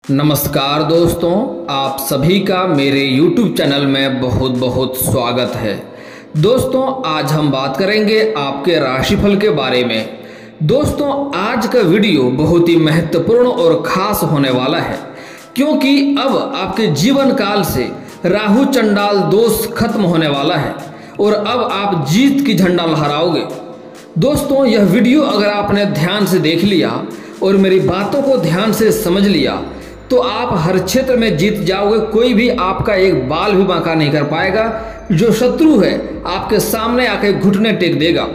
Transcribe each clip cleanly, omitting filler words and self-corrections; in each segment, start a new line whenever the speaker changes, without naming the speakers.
नमस्कार दोस्तों, आप सभी का मेरे YouTube चैनल में बहुत बहुत स्वागत है। दोस्तों, आज हम बात करेंगे आपके राशिफल के बारे में। दोस्तों, आज का वीडियो बहुत ही महत्वपूर्ण और खास होने वाला है, क्योंकि अब आपके जीवन काल से राहु चंडाल दोष खत्म होने वाला है और अब आप जीत की झंडा लहराओगे। दोस्तों, यह वीडियो अगर आपने ध्यान से देख लिया और मेरी बातों को ध्यान से समझ लिया तो आप हर क्षेत्र में जीत जाओगे। कोई भी आपका एक बाल भी बांका नहीं कर पाएगा। जो शत्रु है आपके सामने आके घुटने टेक देगा।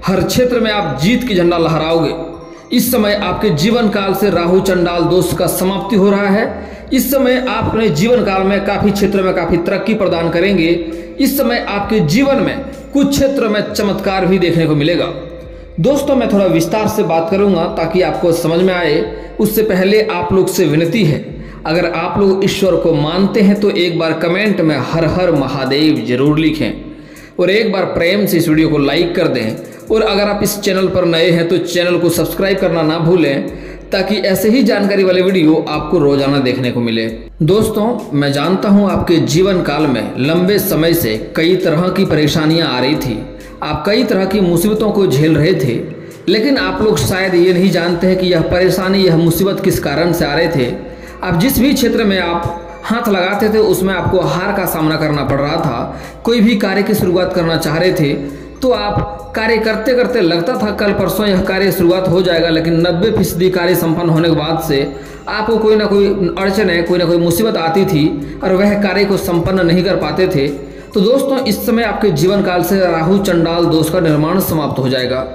हर क्षेत्र में आप जीत की झंडा लहराओगे। इस समय आपके जीवन काल से राहु चंडाल दोष का समाप्ति हो रहा है। इस समय आप अपने जीवन काल में काफी क्षेत्र में काफी तरक्की प्रदान करेंगे। इस समय आपके जीवन में कुछ क्षेत्र में चमत्कार भी देखने को मिलेगा। दोस्तों, मैं थोड़ा विस्तार से बात करूंगा ताकि आपको समझ में आए। उससे पहले आप लोग से विनती है, अगर आप लोग ईश्वर को मानते हैं तो एक बार कमेंट में हर हर महादेव जरूर लिखें और एक बार प्रेम से इस वीडियो को लाइक कर दें। और अगर आप इस चैनल पर नए हैं तो चैनल को सब्सक्राइब करना ना भूलें, ताकि ऐसे ही जानकारी वाले वीडियो आपको रोजाना देखने को मिले। दोस्तों, मैं जानता हूँ आपके जीवन काल में लंबे समय से कई तरह की परेशानियाँ आ रही थी। आप कई तरह की मुसीबतों को झेल रहे थे, लेकिन आप लोग शायद ये नहीं जानते हैं कि यह परेशानी, यह मुसीबत किस कारण से आ रहे थे। आप जिस भी क्षेत्र में आप हाथ लगाते थे उसमें आपको हार का सामना करना पड़ रहा था। कोई भी कार्य की शुरुआत करना चाह रहे थे तो आप कार्य करते करते लगता था कल परसों यह कार्य शुरुआत हो जाएगा, लेकिन 90% कार्य संपन्न होने के बाद से आपको कोई ना कोई अड़चन, कोई ना कोई मुसीबत आती थी और वह कार्य को संपन्न नहीं कर पाते थे। तो दोस्तों, इस समय आपके जीवन काल से राहु चंडाल दोष का निर्माण समाप्त हो जाएगा,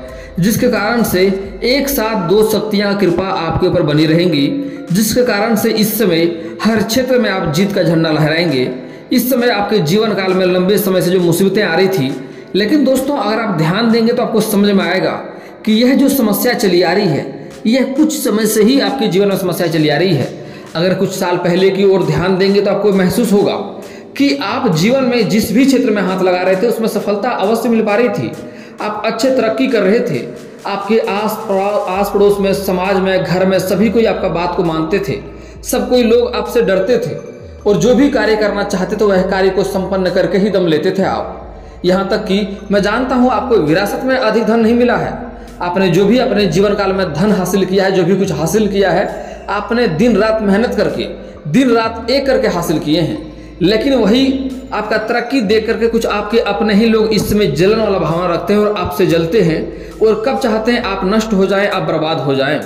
जिसके कारण से एक साथ दो शक्तियां कृपा आपके ऊपर बनी रहेंगी, जिसके कारण से इस समय हर क्षेत्र में आप जीत का झंडा लहराएंगे। इस समय आपके जीवन काल में लंबे समय से जो मुसीबतें आ रही थी, लेकिन दोस्तों अगर आप ध्यान देंगे तो आपको समझ में आएगा कि यह जो समस्या चली आ रही है, यह कुछ समय से ही आपके जीवन में समस्या चली आ रही है। अगर कुछ साल पहले की ओर ध्यान देंगे तो आपको महसूस होगा कि आप जीवन में जिस भी क्षेत्र में हाथ लगा रहे थे उसमें सफलता अवश्य मिल पा रही थी। आप अच्छे तरक्की कर रहे थे। आपके आस पड़ोस में, समाज में, घर में सभी कोई आपका बात को मानते थे। सब कोई लोग आपसे डरते थे और जो भी कार्य करना चाहते थे वह कार्य को संपन्न करके ही दम लेते थे आप। यहाँ तक कि मैं जानता हूँ आपको विरासत में अधिक धन नहीं मिला है। आपने जो भी अपने जीवन काल में धन हासिल किया है, जो भी कुछ हासिल किया है, आपने दिन रात मेहनत करके, दिन रात एक करके हासिल किए हैं। लेकिन वही आपका तरक्की देख करके कुछ आपके अपने ही लोग इस समय जलन वाला भावना रखते हैं और आपसे जलते हैं और कब चाहते हैं आप नष्ट हो जाएं, आप बर्बाद हो जाएं।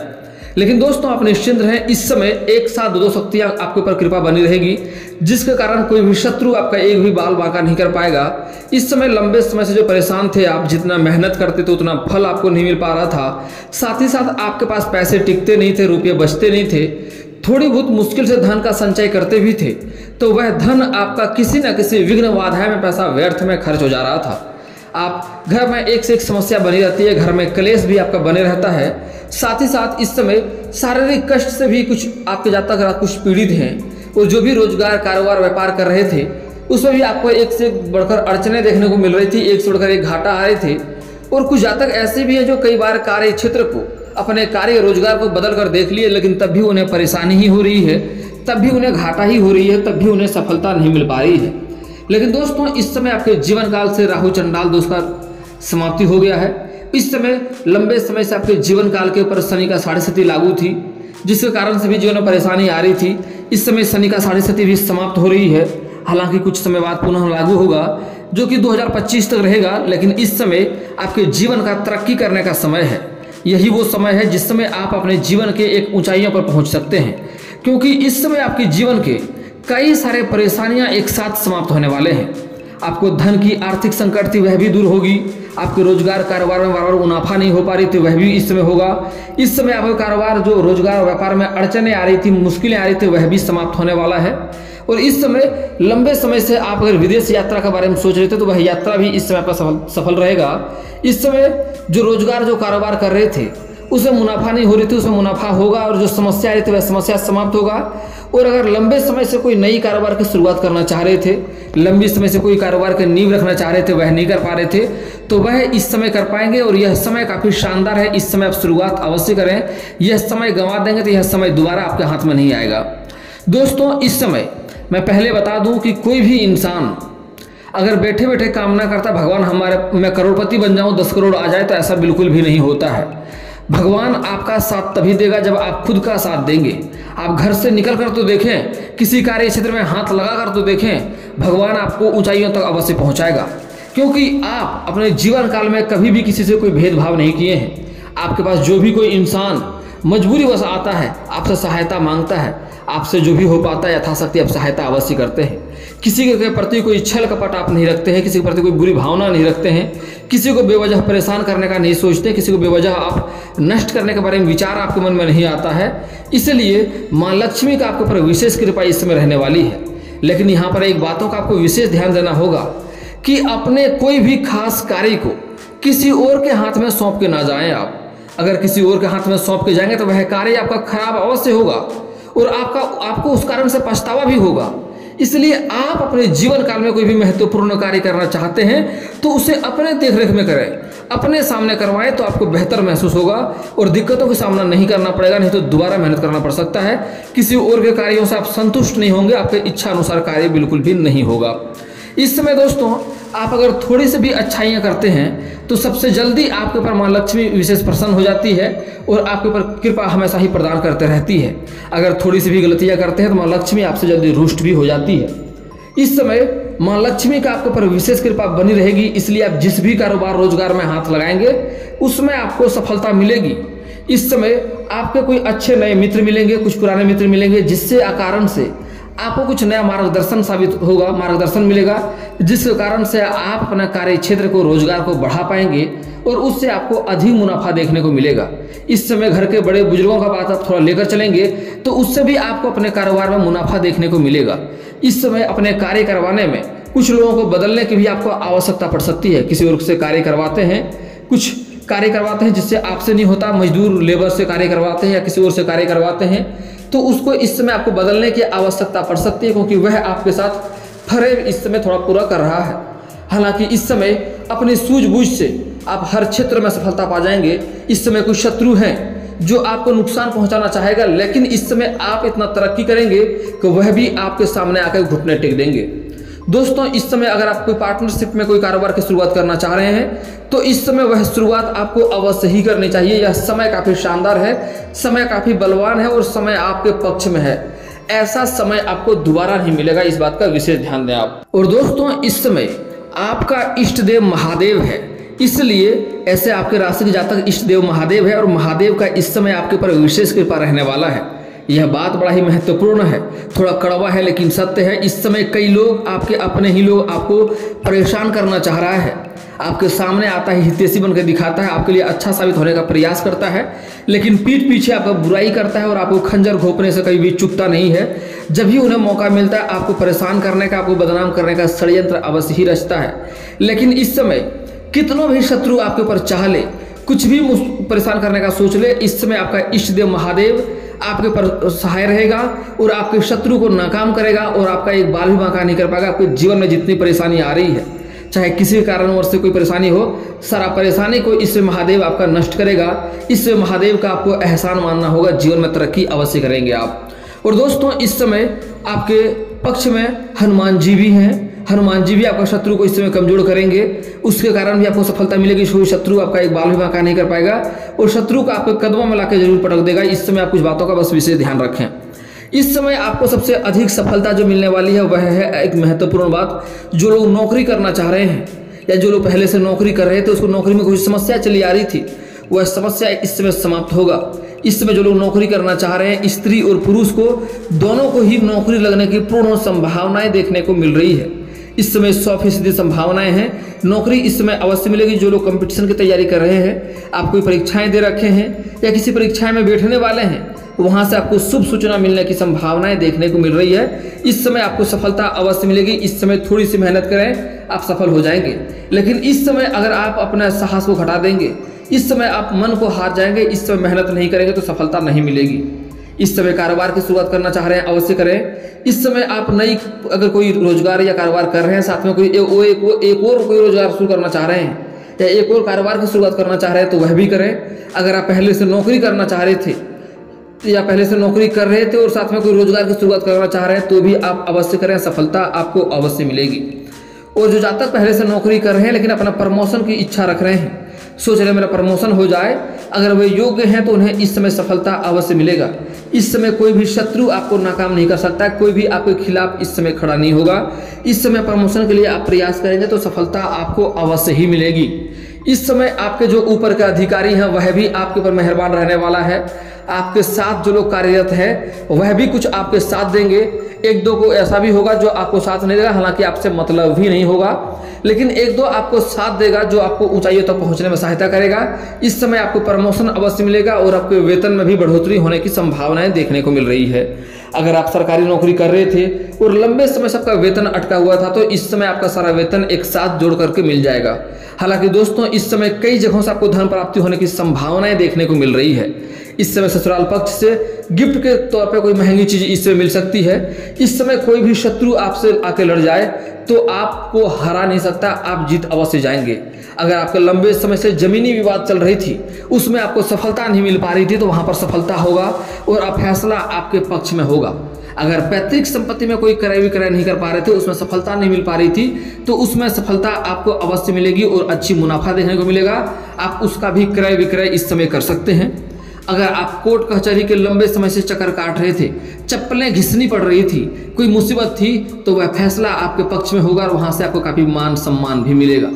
लेकिन दोस्तों, आप निश्चिंत रहें, इस समय एक साथ दो शक्तियां आपके ऊपर कृपा बनी रहेगी, जिसके कारण कोई भी शत्रु आपका एक भी बाल बांका नहीं कर पाएगा। इस समय लंबे समय से जो परेशान थे आप, जितना मेहनत करते थे उतना फल आपको नहीं मिल पा रहा था। साथ ही साथ आपके पास पैसे टिकते नहीं थे, रुपये बचते नहीं थे, थोड़ी बहुत मुश्किल से धन का संचय करते भी थे, तो वह धन आपका किसी न किसी विघ्न बाधा में पैसा व्यर्थ में खर्च हो जा रहा था। आप घर में एक से एक समस्या बनी रहती है, घर में क्लेश भी आपका बने रहता है। साथ ही साथ इस समय शारीरिक कष्ट से भी कुछ आपके जातक कुछ पीड़ित हैं और जो भी रोजगार, कारोबार, व्यापार कर रहे थे उसमें भी आपको एक से बढ़कर अड़चने देखने को मिल रही थी, एक से बढ़कर एक घाटा आ रहे थे। और कुछ जातक ऐसे भी हैं जो कई बार कार्य क्षेत्र को, अपने कार्य रोजगार को बदल कर देख लिए, लेकिन तब भी उन्हें परेशानी ही हो रही है, तब भी उन्हें घाटा ही हो रही है, तब भी उन्हें सफलता नहीं मिल पा रही है। लेकिन दोस्तों, इस समय आपके जीवन काल से राहु चंडाल दोष का समाप्ति हो गया है। इस समय लंबे समय से आपके जीवन काल के ऊपर शनि का 6.5 लागू थी, जिसके कारण से भी जीवन में परेशानी आ रही थी। इस समय शनि का 6.5 भी समाप्त हो रही है। हालांकि कुछ समय बाद पुनः लागू होगा, जो कि 2025 तक रहेगा। लेकिन इस समय आपके जीवन का तरक्की करने का समय है। यही वो समय है जिस समय आप अपने जीवन के एक ऊंचाइयों पर पहुंच सकते हैं, क्योंकि इस समय आपके जीवन के कई सारे परेशानियां एक साथ समाप्त होने वाले हैं। आपको धन की आर्थिक संकट थी वह भी दूर होगी। आपके रोजगार, कारोबार में बार बार मुनाफा नहीं हो पा रही थी वह भी इस समय होगा। इस समय आपका कारोबार, जो रोजगार व्यापार में अड़चने आ रही थी, मुश्किलें आ रही थी, वह भी समाप्त होने वाला है। और इस समय लंबे समय से आप अगर विदेश यात्रा के बारे में सोच रहे थे तो वह यात्रा भी इस समय आपका सफल रहेगा। इस समय जो रोजगार, जो कारोबार कर रहे थे उसमें मुनाफा नहीं हो रही थी, उसमें मुनाफा होगा और जो समस्या आ रही थी वह समस्या समाप्त होगा। और अगर लंबे समय से कोई नई कारोबार की शुरुआत करना चाह रहे थे, लंबी समय से कोई कारोबार की नींव रखना चाह रहे थे, वह नहीं कर पा रहे थे, तो वह इस समय कर पाएंगे। और यह समय काफ़ी शानदार है। इस समय आप शुरुआत अवश्य करें। यह समय गंवा देंगे तो यह समय दोबारा आपके हाथ में नहीं आएगा। दोस्तों इस समय मैं पहले बता दूं कि कोई भी इंसान अगर बैठे बैठे कामना करता भगवान मैं करोड़पति बन जाऊं, 10 करोड़ आ जाए, तो ऐसा बिल्कुल भी नहीं होता है। भगवान आपका साथ तभी देगा जब आप खुद का साथ देंगे। आप घर से निकल कर तो देखें, किसी कार्य क्षेत्र में हाथ लगा कर तो देखें, भगवान आपको ऊंचाइयों तक अवश्य पहुंचाएगा। क्योंकि आप अपने जीवन काल में कभी भी किसी से कोई भेदभाव नहीं किए हैं। आपके पास जो भी कोई इंसान मजबूरीवश आता है, आपसे सहायता मांगता है, आपसे जो भी हो पाता है यथाशक्ति आप सहायता अवश्य करते हैं। किसी के प्रति कोई छल कपट आप नहीं रखते हैं, किसी के प्रति कोई बुरी भावना नहीं रखते हैं, किसी को बेवजह परेशान करने का नहीं सोचते, किसी को बेवजह आप नष्ट करने के बारे में विचार आपके मन में नहीं आता है। इसलिए माँ लक्ष्मी का आपके ऊपर विशेष कृपा इस समय रहने वाली है। लेकिन यहाँ पर एक बातों का आपको विशेष ध्यान देना होगा कि अपने कोई भी खास कार्य को किसी और के हाथ में सौंप के ना जाएं। आप अगर किसी और के हाथ में सौंप के जाएंगे तो वह कार्य आपका खराब अवश्य होगा और आपको उस कारण से पछतावा भी होगा। इसलिए आप अपने जीवन काल में कोई भी महत्वपूर्ण कार्य करना चाहते हैं तो उसे अपने देखरेख में करें, अपने सामने करवाएं, तो आपको बेहतर महसूस होगा और दिक्कतों का सामना नहीं करना पड़ेगा। नहीं तो दोबारा मेहनत करना पड़ सकता है। किसी और के कार्यों से आप संतुष्ट नहीं होंगे, आपके इच्छा अनुसार कार्य बिल्कुल भी नहीं होगा। इस समय दोस्तों आप अगर थोड़ी सी भी अच्छाइयाँ करते हैं तो सबसे जल्दी आपके ऊपर माँ लक्ष्मी विशेष प्रसन्न हो जाती है और आपके ऊपर कृपा हमेशा ही प्रदान करते रहती है। अगर थोड़ी सी भी गलतियाँ करते हैं तो माँ लक्ष्मी आपसे जल्दी रुष्ट भी हो जाती है। इस समय माँ लक्ष्मी का आपके ऊपर विशेष कृपा बनी रहेगी। इसलिए आप जिस भी कारोबार रोजगार में हाथ लगाएंगे उसमें आपको सफलता मिलेगी। इस समय आपके कोई अच्छे नए मित्र मिलेंगे, कुछ पुराने मित्र मिलेंगे, जिससे कारण से आपको कुछ नया मार्गदर्शन मिलेगा, जिस कारण से आप अपना कार्य क्षेत्र को, रोजगार को बढ़ा पाएंगे और उससे आपको अधिक मुनाफा देखने को मिलेगा। इस समय घर के बड़े बुजुर्गों का बात आप थोड़ा लेकर चलेंगे तो उससे भी आपको अपने कारोबार में मुनाफा देखने को मिलेगा। इस समय अपने कार्य करवाने में कुछ लोगों को बदलने की भी आपको आवश्यकता पड़ सकती है। किसी और से कार्य करवाते हैं, कुछ कार्य करवाते हैं जिससे आपसे नहीं होता, मजदूर लेबर से कार्य करवाते हैं या किसी और से कार्य करवाते हैं, तो उसको इस समय आपको बदलने की आवश्यकता पड़ सकती है, क्योंकि वह आपके साथ फरेब इस समय थोड़ा पूरा कर रहा है। हालांकि इस समय अपनी सूझबूझ से आप हर क्षेत्र में सफलता पा जाएंगे। इस समय कुछ शत्रु हैं जो आपको नुकसान पहुंचाना चाहेगा, लेकिन इस समय आप इतना तरक्की करेंगे कि वह भी आपके सामने आकर घुटने टेक देंगे। दोस्तों इस समय अगर आप कोई पार्टनरशिप में कोई कारोबार की शुरुआत करना चाह रहे हैं तो इस समय वह शुरुआत आपको अवश्य ही करनी चाहिए। यह समय काफ़ी शानदार है, समय काफ़ी बलवान है और समय आपके पक्ष में है। ऐसा समय आपको दोबारा नहीं मिलेगा, इस बात का विशेष ध्यान दें आप। और दोस्तों इस समय आपका इष्ट देव महादेव है, इसलिए ऐसे आपके राशि के जातक इष्ट देव महादेव है और महादेव का इस समय आपके ऊपर विशेष कृपा रहने वाला है। यह बात बड़ा ही महत्वपूर्ण है, थोड़ा कड़वा है लेकिन सत्य है। इस समय कई लोग, आपके अपने ही लोग, आपको परेशान करना चाह रहा है। आपके सामने आता है, हितैषी बनकर दिखाता है, आपके लिए अच्छा साबित होने का प्रयास करता है, लेकिन पीठ पीछे आपका बुराई करता है और आपको खंजर घोंपने से कभी भी चूकता नहीं है। जब भी उन्हें मौका मिलता है आपको परेशान करने का, आपको बदनाम करने का षड्यंत्र अवश्य ही रचता है। लेकिन इस समय कितनों भी शत्रु आपके ऊपर चाह ले, कुछ भी परेशान करने का सोच ले, इस समय आपका इष्ट देव महादेव आपके ऊपर सहाय रहेगा और आपके शत्रु को नाकाम करेगा और आपका एक बाल भी बांका नहीं कर पाएगा। आपके जीवन में जितनी परेशानी आ रही है, चाहे किसी कारणवश से कोई परेशानी हो, सारा परेशानी को इससे महादेव आपका नष्ट करेगा। इससे महादेव का आपको एहसान मानना होगा, जीवन में तरक्की अवश्य करेंगे आप। और दोस्तों इस समय आपके पक्ष में हनुमान जी भी हैं। हनुमान जी भी आपका शत्रु को इस समय कमजोर करेंगे, उसके कारण भी आपको सफलता मिलेगी। कोई शत्रु आपका एक बाल भी बांका नहीं कर पाएगा और शत्रु को आपके कदमों में लाकर जरूर पटक देगा। इस समय आप कुछ बातों का बस विशेष ध्यान रखें। इस समय आपको सबसे अधिक सफलता जो मिलने वाली है वह है एक महत्वपूर्ण बात, जो लोग नौकरी करना चाह रहे हैं या जो लोग पहले से नौकरी कर रहे थे, उसको नौकरी में कोई समस्या चली आ रही थी, वह समस्या इस समय समाप्त होगा। इस समय जो लोग नौकरी करना चाह रहे हैं, स्त्री और पुरुष को दोनों को ही नौकरी लगने की पूर्ण संभावनाएं देखने को मिल रही है। इस समय 100% संभावनाएं हैं, नौकरी इस समय अवश्य मिलेगी। जो लोग कंपटीशन की तैयारी कर रहे हैं, आप कोई परीक्षाएं दे रखे हैं या किसी परीक्षाएं में बैठने वाले हैं, वहां से आपको शुभ सूचना मिलने की संभावनाएं देखने को मिल रही है। इस समय आपको सफलता अवश्य मिलेगी। इस समय थोड़ी सी मेहनत करें, आप सफल हो जाएंगे। लेकिन इस समय अगर आप अपने साहस को घटा देंगे, इस समय आप मन को हार जाएंगे, इस समय मेहनत नहीं करेंगे तो सफलता नहीं मिलेगी। इस समय कारोबार की शुरुआत करना चाह रहे हैं, अवश्य करें। इस समय आप नई अगर कोई रोजगार या कारोबार कर रहे हैं, साथ में कोई एक और कोई रोजगार शुरू करना चाह रहे हैं या एक और कारोबार की शुरुआत करना चाह रहे हैं तो वह भी करें। अगर आप पहले से नौकरी करना चाह रहे थे या पहले से नौकरी कर रहे थे और साथ में कोई रोजगार की शुरुआत करना चाह रहे हैं तो भी आप अवश्य करें, सफलता आपको अवश्य मिलेगी। और जो जातक पहले से नौकरी कर रहे हैं लेकिन अपना प्रमोशन की इच्छा रख रहे हैं, सोच रहे हैं मेरा प्रमोशन हो जाए, अगर वे योग्य हैं तो उन्हें इस समय सफलता अवश्य मिलेगा। इस समय कोई भी शत्रु आपको नाकाम नहीं कर सकता, कोई भी आपके खिलाफ इस समय खड़ा नहीं होगा। इस समय प्रमोशन के लिए आप प्रयास करेंगे तो सफलता आपको अवश्य ही मिलेगी। इस समय आपके जो ऊपर के अधिकारी हैं वह भी आपके ऊपर मेहरबान रहने वाला है। आपके साथ जो लोग कार्यरत है वह भी कुछ आपके साथ देंगे। एक दो को ऐसा भी होगा जो आपको साथ नहीं देगा, हालांकि आपसे मतलब भी नहीं होगा, लेकिन एक दो आपको साथ देगा जो आपको ऊंचाइयों तक पहुंचने में सहायता करेगा। इस समय आपको प्रमोशन अवश्य मिलेगा और आपके वेतन में भी बढ़ोतरी होने की संभावनाएं देखने को मिल रही है। अगर आप सरकारी नौकरी कर रहे थे और लंबे समय से आपका वेतन अटका हुआ था तो इस समय आपका सारा वेतन एक साथ जोड़ करके मिल जाएगा। हालांकि दोस्तों इस समय कई जगहों से आपको धन प्राप्ति होने की संभावनाएं देखने को मिल रही है। इस समय ससुराल पक्ष से गिफ्ट के तौर पे कोई महंगी चीज इससे मिल सकती है। इस समय कोई भी शत्रु आपसे आके लड़ जाए तो आपको हरा नहीं सकता, आप जीत अवश्य जाएंगे। अगर आपके लंबे समय से जमीनी विवाद चल रही थी, उसमें आपको सफलता नहीं मिल पा रही थी, तो वहां पर सफलता होगा और फैसला आपके पक्ष में होगा। अगर पैतृक संपत्ति में कोई क्रय विक्रय नहीं कर पा रहे थे, उसमें सफलता नहीं मिल पा रही थी, तो उसमें सफलता आपको अवश्य मिलेगी और अच्छी मुनाफा देखने को मिलेगा। आप उसका भी क्रय विक्रय इस समय कर सकते हैं। अगर आप कोर्ट कचहरी के लंबे समय से चक्कर काट रहे थे, चप्पलें घिसनी पड़ रही थी, कोई मुसीबत थी, तो वह फैसला आपके पक्ष में होगा और वहां से आपको काफी मान सम्मान भी मिलेगा।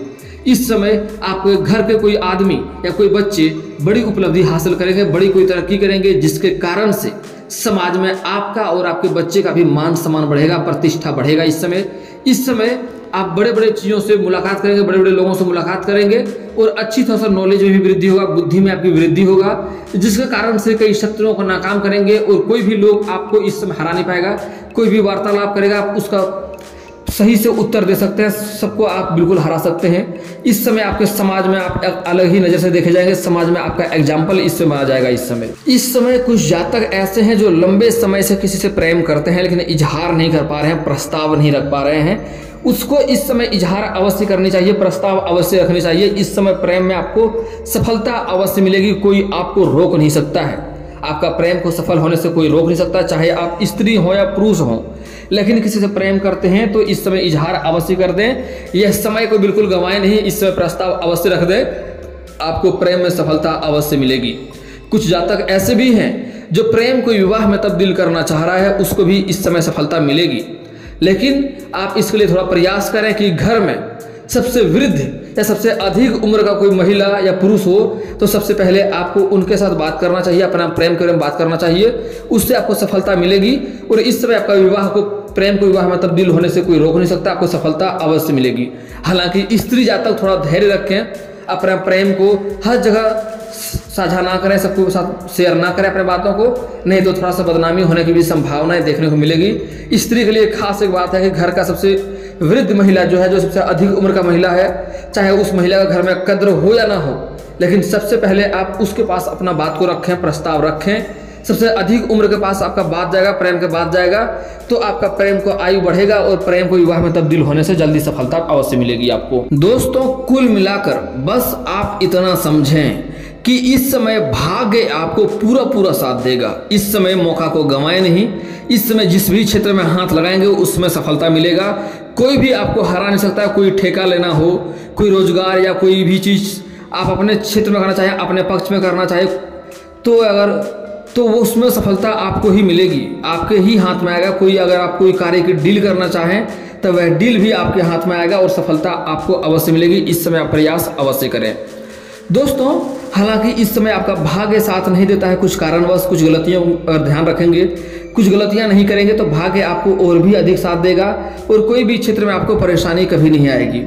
इस समय आपके घर के कोई आदमी या कोई बच्चे बड़ी उपलब्धि हासिल करेंगे, बड़ी कोई तरक्की करेंगे, जिसके कारण से समाज में आपका और आपके बच्चे का भी मान सम्मान बढ़ेगा, प्रतिष्ठा बढ़ेगा। इस समय आप बड़े बड़े चीज़ों से मुलाकात करेंगे, बड़े बड़े लोगों से मुलाकात करेंगे और अच्छी तरह से नॉलेज में भी वृद्धि होगा, बुद्धि में आपकी वृद्धि होगा, जिसके कारण से कई शत्रुओं को नाकाम करेंगे और कोई भी लोग आपको इस समय हरा नहीं पाएगा। कोई भी वार्तालाप करेगा आप उसका सही से उत्तर दे सकते हैं, सबको आप बिल्कुल हरा सकते हैं। इस समय आपके समाज में आप अलग ही नज़र से देखे जाएंगे, समाज में आपका एग्जाम्पल इस समय आ जाएगा। इस समय कुछ जातक ऐसे हैं जो लंबे समय से किसी से प्रेम करते हैं लेकिन इजहार नहीं कर पा रहे हैं, प्रस्ताव नहीं रख पा रहे हैं। उसको इस समय इजहार अवश्य करनी चाहिए, प्रस्ताव अवश्य रखनी चाहिए। इस समय प्रेम में आपको सफलता अवश्य मिलेगी, कोई आपको रोक नहीं सकता है। आपका प्रेम को सफल होने से कोई रोक नहीं सकता, चाहे आप स्त्री हो या पुरुष हो। लेकिन किसी से प्रेम करते हैं तो इस समय इजहार अवश्य कर दें, यह समय को बिल्कुल गंवाए नहीं, इस समय प्रस्ताव अवश्य रख दें, आपको प्रेम में सफलता अवश्य मिलेगी। कुछ जातक ऐसे भी हैं जो प्रेम को विवाह में तब्दील करना चाह रहा है, उसको भी इस समय सफलता मिलेगी। लेकिन आप इसके लिए थोड़ा प्रयास करें कि घर में सबसे वृद्ध या सबसे अधिक उम्र का कोई महिला या पुरुष हो तो सबसे पहले आपको उनके साथ बात करना चाहिए, अपना प्रेम के बारे में बात करना चाहिए, उससे आपको सफलता मिलेगी। और इस समय आपका विवाह को प्रेम को विवाह में तब्दील होने से कोई रोक नहीं सकता, आपको सफलता अवश्य मिलेगी। हालांकि स्त्री जातक थोड़ा धैर्य रखें, अपना प्रेम को हर जगह साझा ना करें, सबको साथ शेयर ना करें अपने बातों को, नहीं तो थोड़ा सा बदनामी होने की भी संभावनाएं देखने को मिलेगी। स्त्री के लिए खास एक बात है कि घर का सबसे वृद्ध महिला जो है, जो सबसे अधिक उम्र का महिला है, चाहे उस महिला का घर में कद्र हो या ना हो, लेकिन सबसे पहले आप उसके पास अपना बात को रखें, प्रस्ताव रखें। सबसे अधिक उम्र के पास आपका बात जाएगा, प्रेम के बात जाएगा, तो आपका प्रेम को आयु बढ़ेगा और प्रेम को विवाह में तब्दील होने से जल्दी सफलता अवश्य मिलेगी आपको। दोस्तों कुल मिलाकर बस आप इतना समझें कि इस समय भाग्य आपको पूरा साथ देगा। इस समय मौका को गंवाए नहीं, इस समय जिस भी क्षेत्र में हाथ लगाएंगे उसमें सफलता मिलेगा। कोई भी आपको हरा नहीं सकता। कोई ठेका लेना हो, कोई रोजगार या कोई भी चीज़ आप अपने क्षेत्र में करना चाहें, अपने पक्ष में करना चाहे तो वो उसमें सफलता आपको ही मिलेगी, आपके ही हाथ में आएगा। कोई अगर आप कोई कार्य की डील करना चाहें तो वह डील भी आपके हाथ में आएगा और सफलता आपको अवश्य मिलेगी। इस समय आप प्रयास अवश्य करें। दोस्तों हालांकि इस समय आपका भाग्य साथ नहीं देता है, कुछ कारणवश कुछ गलतियों पर ध्यान रखेंगे, कुछ गलतियां नहीं करेंगे तो भाग्य आपको और भी अधिक साथ देगा और कोई भी क्षेत्र में आपको परेशानी कभी नहीं आएगी।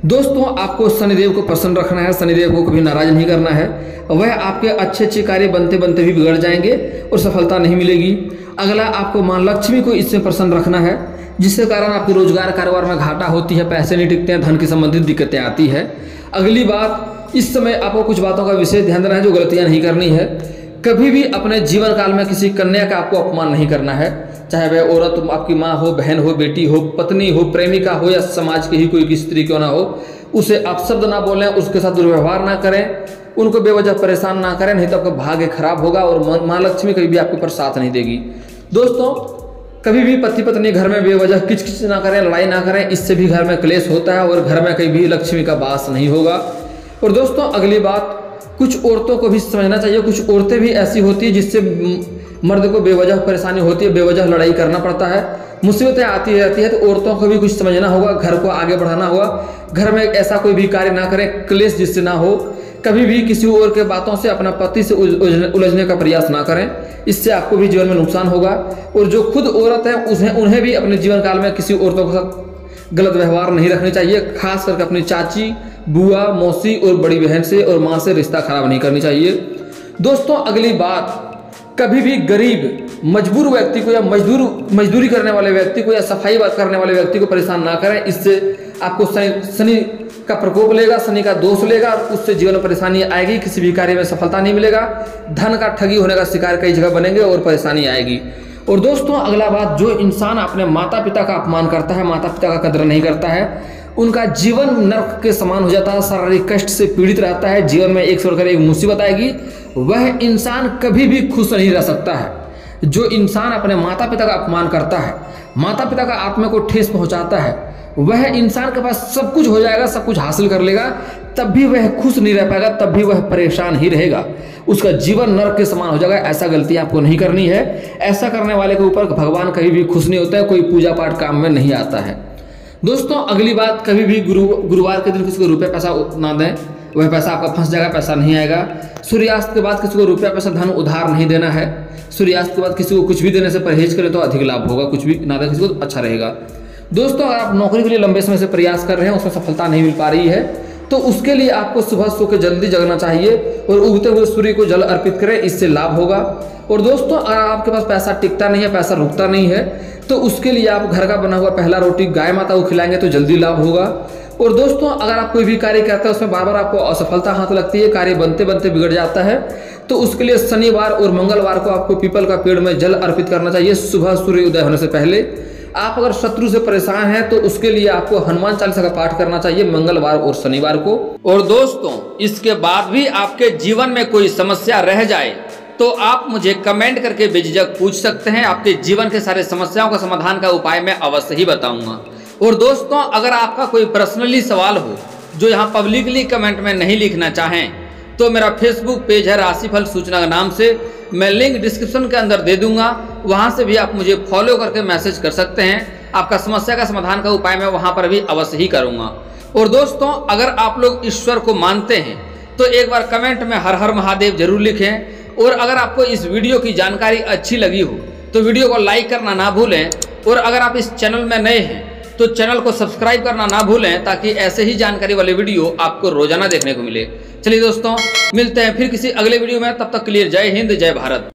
दोस्तों आपको शनिदेव को प्रसन्न रखना है, शनिदेव को कभी नाराज नहीं करना है। वह आपके अच्छे कार्य बनते बनते भी बिगड़ जाएंगे और सफलता नहीं मिलेगी। अगला आपको मां लक्ष्मी को इससे प्रसन्न रखना है, जिसके कारण आपके रोजगार कारोबार में घाटा होती है, पैसे नहीं टिकते हैं, धन की संबंधित दिक्कतें आती है। अगली बात, इस समय आपको कुछ बातों का विशेष ध्यान देना है, जो गलतियां नहीं करनी है। कभी भी अपने जीवन काल में किसी कन्या का आपको अपमान नहीं करना है, चाहे वह औरत आपकी माँ हो, बहन हो, बेटी हो, पत्नी हो, प्रेमिका हो या समाज की ही कोई स्त्री क्यों ना हो, उसे आप शब्द ना बोलें, उसके साथ दुर्व्यवहार ना करें। उनको बेवजह परेशान ना करें, नहीं तो आपका भाग्य खराब होगा और माँ लक्ष्मी कभी भी आपके ऊपर साथ नहीं देगी। दोस्तों, कभी भी पति पत्नी घर में बेवजह किचकिच ना करें, लड़ाई ना करें, इससे भी घर में क्लेश होता है और घर में कहीं भी लक्ष्मी का वास नहीं होगा। और दोस्तों, अगली बात, कुछ औरतों को भी समझना चाहिए, कुछ औरतें भी ऐसी होती है जिससे मर्द को बेवजह परेशानी होती है, बेवजह लड़ाई करना पड़ता है, मुसीबतें आती रहती है। तो औरतों को भी कुछ समझना होगा, घर को आगे बढ़ाना होगा, घर में ऐसा कोई भी कार्य ना करें क्लेश जिससे ना हो। कभी भी किसी और के बातों से अपना पति से उलझने का प्रयास ना करें, इससे आपको भी जीवन में नुकसान होगा। और जो खुद औरत है उन्हें भी अपने जीवन काल में किसी औरतों के साथ गलत व्यवहार नहीं रखने चाहिए, खास करके अपनी चाची, बुआ, मौसी और बड़ी बहन से और माँ से रिश्ता खराब नहीं करनी चाहिए। दोस्तों, अगली बात, कभी भी गरीब मजबूर व्यक्ति को या मजदूरी करने वाले व्यक्ति को या सफाई करने वाले व्यक्ति को परेशान ना करें, इससे आपको शनि का प्रकोप लेगा, शनि का दोष लेगा और उससे जीवन में परेशानी आएगी, किसी भी कार्य में सफलता नहीं मिलेगा, धन का ठगी होने का शिकार कई जगह बनेंगे और परेशानी आएगी। और दोस्तों, अगला बात, जो इंसान अपने माता पिता का अपमान करता है, माता पिता का कदर नहीं करता है, उनका जीवन नर्क के समान हो जाता है, शारीरिक कष्ट से पीड़ित रहता है, जीवन में एक से बढ़कर एक मुसीबत आएगी, वह इंसान कभी भी खुश नहीं रह सकता है। जो इंसान अपने माता पिता का अपमान करता है, माता पिता का आत्मा को ठेस पहुंचाता है, वह इंसान के पास सब कुछ हो जाएगा, सब कुछ हासिल कर लेगा, तब भी वह खुश नहीं रह पाएगा, तब भी वह परेशान ही रहेगा, उसका जीवन नरक के समान हो जाएगा। ऐसा गलती आपको नहीं करनी है। ऐसा करने वाले के ऊपर भगवान कभी भी खुश नहीं होता है, कोई पूजा पाठ काम में नहीं आता है। दोस्तों, अगली बात, कभी भी गुरुवार के दिन किसी को रुपया पैसा ना दें, वह पैसा आपका फंस जाएगा, पैसा नहीं आएगा। सूर्यास्त के बाद किसी को रुपया पैसा धन उधार नहीं देना है। सूर्यास्त के बाद किसी को कुछ भी देने से परहेज करें तो अधिक लाभ होगा, कुछ भी ना दें किसी को तो अच्छा रहेगा। दोस्तों, अगर आप नौकरी के लिए लंबे समय से प्रयास कर रहे हैं, उसमें सफलता नहीं मिल पा रही है, तो उसके लिए आपको सुबह सो के जल्दी जगना चाहिए और उगते हुए सूर्य को जल अर्पित करें, इससे लाभ होगा। और दोस्तों, अगर आपके पास पैसा टिकता नहीं है, पैसा रुकता नहीं है, तो उसके लिए आप घर का बना हुआ पहला रोटी गाय माता को खिलाएंगे तो जल्दी लाभ होगा। और दोस्तों, अगर आप कोई भी कार्य करते हैं उसमें बार बार आपको असफलता हाथ लगती है, कार्य बनते बनते बिगड़ जाता है, तो उसके लिए शनिवार और मंगलवार को आपको पीपल का पेड़ में जल अर्पित करना चाहिए सुबह सूर्य उदय होने से पहले। आप अगर शत्रु से परेशान हैं तो उसके लिए आपको हनुमान चालीसा का पाठ करना चाहिए मंगलवार और शनिवार को। और दोस्तों, इसके बाद भी आपके जीवन में कोई समस्या रह जाए तो आप मुझे कमेंट करके बेझिझक पूछ सकते हैं। आपके जीवन के सारे समस्याओं का समाधान का उपाय मैं अवश्य ही बताऊंगा। और दोस्तों, अगर आपका कोई पर्सनली सवाल हो जो यहाँ पब्लिकली कमेंट में नहीं लिखना चाहें, तो मेरा फेसबुक पेज है राशिफल सूचना के नाम से, मैं लिंक डिस्क्रिप्शन के अंदर दे दूंगा, वहां से भी आप मुझे फॉलो करके मैसेज कर सकते हैं। आपका समस्या का समाधान का उपाय मैं वहां पर भी अवश्य ही करूंगा। और दोस्तों, अगर आप लोग ईश्वर को मानते हैं तो एक बार कमेंट में हर हर महादेव जरूर लिखें। और अगर आपको इस वीडियो की जानकारी अच्छी लगी हो तो वीडियो को लाइक करना ना भूलें। और अगर आप इस चैनल में नए हैं तो चैनल को सब्सक्राइब करना ना भूलें, ताकि ऐसे ही जानकारी वाले वीडियो आपको रोजाना देखने को मिले। चलिए दोस्तों, मिलते हैं फिर किसी अगले वीडियो में, तब तक के लिए जय हिंद, जय भारत।